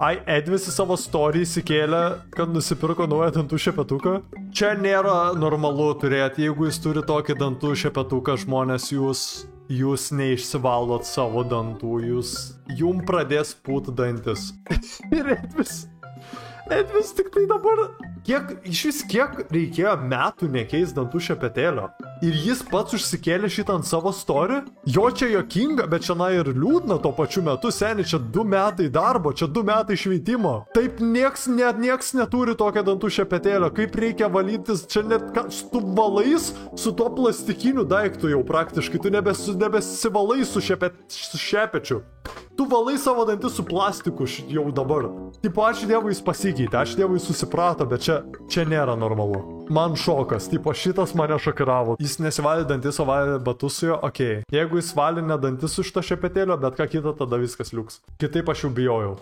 Edvis į savo story įsikėlė, kad nusipirko naują dantų šepetuką. Čia nėra normalu turėti, jeigu jūs turi tokį dantų šepetuką, žmonės, jūs neišsivalot savo dantų, jum pradės pūt dantis. Ir Edvis tik tai dabar, kiek reikėjo metų nekeist dantų šepetėlio. Ir jis pats užsikėlė šitą ant savo story. Jo čia jokinga, bet čia ir liūdna tuo pačiu metu, seni, čia 2 metai darbo, čia 2 metai šveitimo. Taip nieks neturi tokio dantų šepetėlio, kaip reikia valytis, čia net tu valais su tuo plastikiniu daiktu jau praktiškai, tu nebesivalai su šepečiu. Tu valai savo dantis su plastiku jau dabar. Tipo, ačiū Dievui jis pasikeitė, ačiū Dievui jis susiprato, bet čia nėra normalu. Man šokas, tipo, šitas mane šokiravo. Jis nesivalė dantis, o valė batus su jo, okei. Jeigu jis valė ne dantis su šito šepetėlio, bet ką kita, tada viskas liuks. Kitaip aš jau bijojau.